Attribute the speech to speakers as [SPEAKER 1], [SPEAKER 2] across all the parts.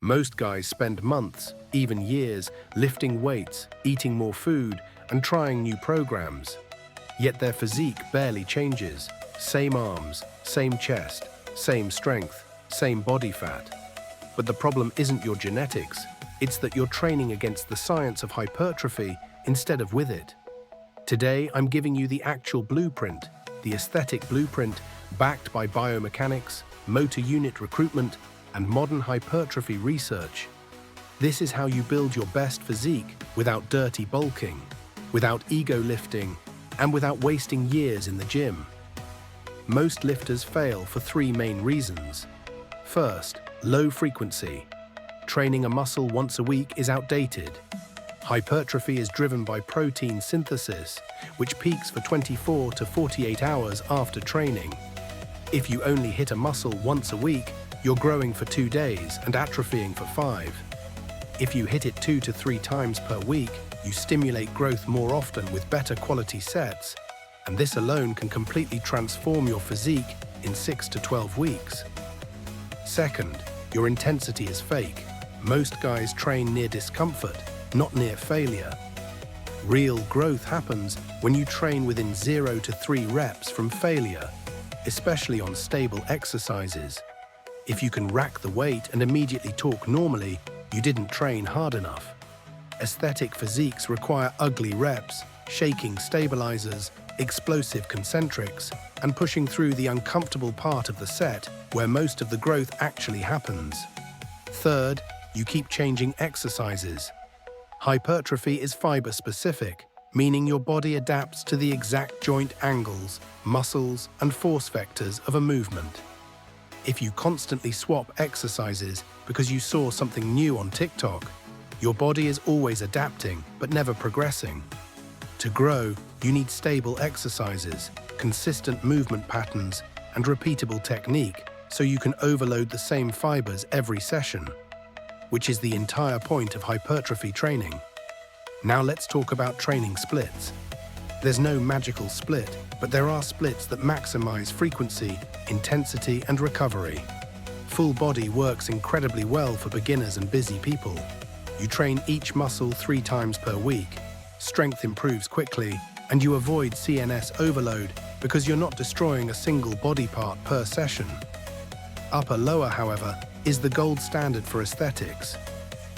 [SPEAKER 1] Most guys spend months, even years, lifting weights, eating more food, and trying new programs. Yet their physique barely changes. Same arms, same chest, same strength, same body fat. But the problem isn't your genetics, it's that you're training against the science of hypertrophy instead of with it. Today, I'm giving you the actual blueprint, the aesthetic blueprint backed by biomechanics, motor unit recruitment, and modern hypertrophy research. This is how you build your best physique without dirty bulking, without ego lifting, and without wasting years in the gym. Most lifters fail for three main reasons. First, low frequency. Training a muscle once a week is outdated. Hypertrophy is driven by protein synthesis, which peaks for 24 to 48 hours after training. If you only hit a muscle once a week, you're growing for 2 days and atrophying for 5. If you hit it 2 to 3 times per week, you stimulate growth more often with better quality sets, and this alone can completely transform your physique in 6 to 12 weeks. Second, your intensity is fake. Most guys train near discomfort, not near failure. Real growth happens when you train within 0 to 3 reps from failure, especially on stable exercises. If you can rack the weight and immediately talk normally, you didn't train hard enough. Aesthetic physiques require ugly reps, shaking stabilizers, explosive concentrics, and pushing through the uncomfortable part of the set where most of the growth actually happens. Third, you keep changing exercises. Hypertrophy is fiber-specific, meaning your body adapts to the exact joint angles, muscles, and force vectors of a movement. If you constantly swap exercises because you saw something new on TikTok, your body is always adapting but never progressing. To grow, you need stable exercises, consistent movement patterns, and repeatable technique so you can overload the same fibers every session, which is the entire point of hypertrophy training. Now let's talk about training splits. There's no magical split, but there are splits that maximize frequency, intensity, and recovery. Full body works incredibly well for beginners and busy people. You train each muscle 3 times per week. Strength improves quickly, and you avoid CNS overload because you're not destroying a single body part per session. Upper-lower, however, is the gold standard for aesthetics.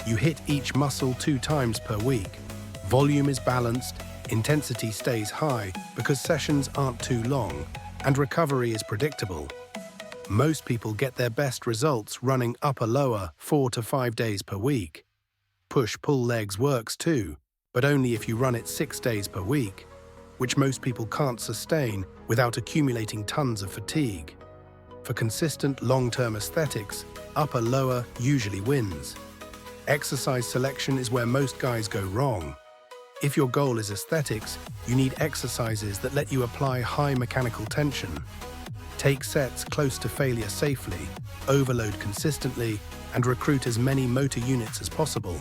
[SPEAKER 1] You hit each muscle 2 times per week. Volume is balanced, intensity stays high because sessions aren't too long, and recovery is predictable. Most people get their best results running upper-lower 4 to 5 days per week. Push-pull legs works too, but only if you run it 6 days per week, which most people can't sustain without accumulating tons of fatigue. For consistent long-term aesthetics, upper-lower usually wins. Exercise selection is where most guys go wrong. If your goal is aesthetics, you need exercises that let you apply high mechanical tension. Take sets close to failure safely, overload consistently, and recruit as many motor units as possible.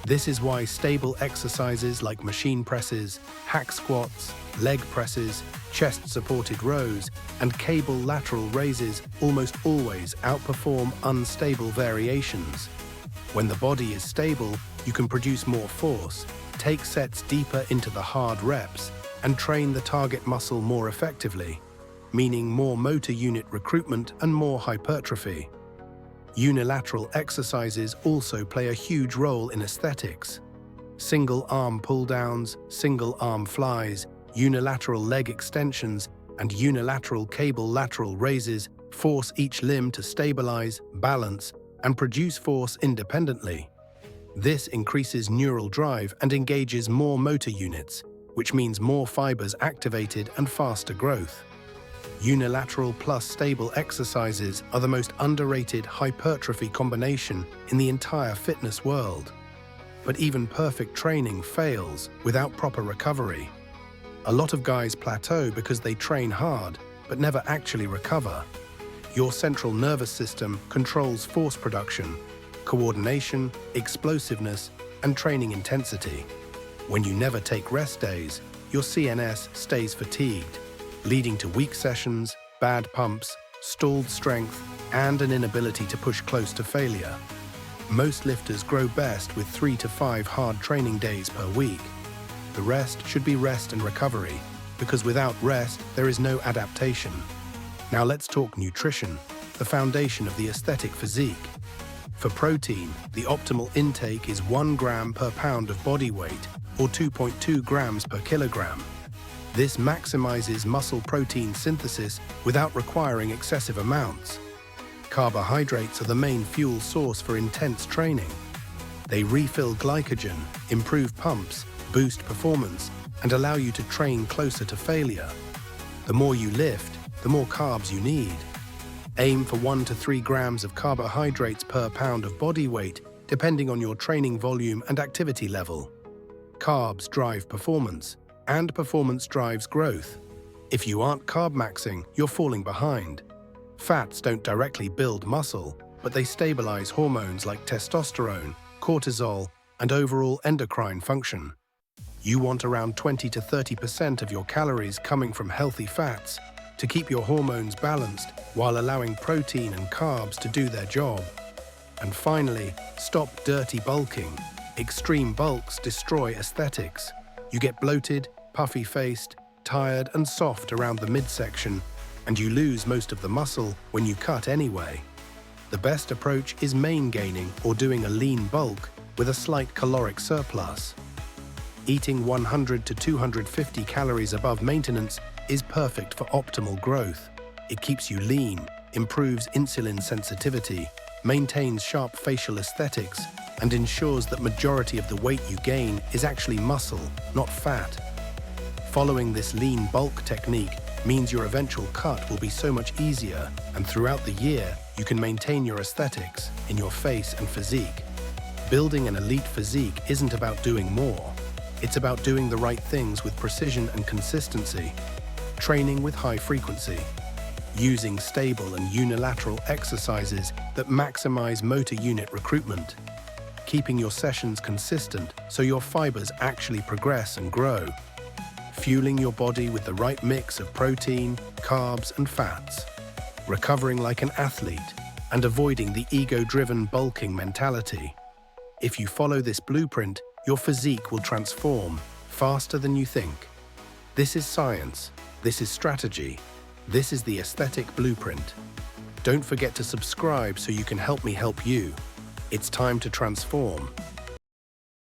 [SPEAKER 1] This is why stable exercises like machine presses, hack squats, leg presses, chest-supported rows, and cable lateral raises almost always outperform unstable variations. When the body is stable, you can produce more force, take sets deeper into the hard reps, and train the target muscle more effectively, meaning more motor unit recruitment and more hypertrophy. Unilateral exercises also play a huge role in aesthetics. Single arm pull-downs, single arm flies, unilateral leg extensions, and unilateral cable lateral raises force each limb to stabilize, balance, and produce force independently. This increases neural drive and engages more motor units, which means more fibers activated and faster growth. Unilateral plus stable exercises are the most underrated hypertrophy combination in the entire fitness world. But even perfect training fails without proper recovery. A lot of guys plateau because they train hard, but never actually recover. Your central nervous system controls force production, coordination, explosiveness, and training intensity. When you never take rest days, your CNS stays fatigued, leading to weak sessions, bad pumps, stalled strength, and an inability to push close to failure. Most lifters grow best with 3 to 5 hard training days per week. The rest should be rest and recovery, because without rest, there is no adaptation. Now let's talk nutrition, the foundation of the aesthetic physique. For protein, the optimal intake is 1 gram per pound of body weight, or 2.2 grams per kilogram. This maximizes muscle protein synthesis without requiring excessive amounts. Carbohydrates are the main fuel source for intense training. They refill glycogen, improve pumps, boost performance, and allow you to train closer to failure. The more you lift, the more carbs you need. Aim for 1 to 3 grams of carbohydrates per pound of body weight, depending on your training volume and activity level. Carbs drive performance, and performance drives growth. If you aren't carb maxing, you're falling behind. Fats don't directly build muscle, but they stabilize hormones like testosterone, cortisol, and overall endocrine function. You want around 20 to 30% of your calories coming from healthy fats to keep your hormones balanced while allowing protein and carbs to do their job. And finally, stop dirty bulking. Extreme bulks destroy aesthetics. You get bloated, puffy-faced, tired and soft around the midsection, and you lose most of the muscle when you cut anyway. The best approach is main gaining or doing a lean bulk with a slight caloric surplus. Eating 100 to 250 calories above maintenance is perfect for optimal growth. It keeps you lean, improves insulin sensitivity, maintains sharp facial aesthetics, and ensures that majority of the weight you gain is actually muscle, not fat. Following this lean bulk technique means your eventual cut will be so much easier, and throughout the year, you can maintain your aesthetics in your face and physique. Building an elite physique isn't about doing more. It's about doing the right things with precision and consistency, training with high frequency, using stable and unilateral exercises that maximize motor unit recruitment, keeping your sessions consistent so your fibers actually progress and grow, fueling your body with the right mix of protein, carbs, and fats, recovering like an athlete, and avoiding the ego-driven bulking mentality. If you follow this blueprint, your physique will transform faster than you think. This is science. This is strategy. This is the aesthetic blueprint. Don't forget to subscribe so you can help me help you. It's time to transform.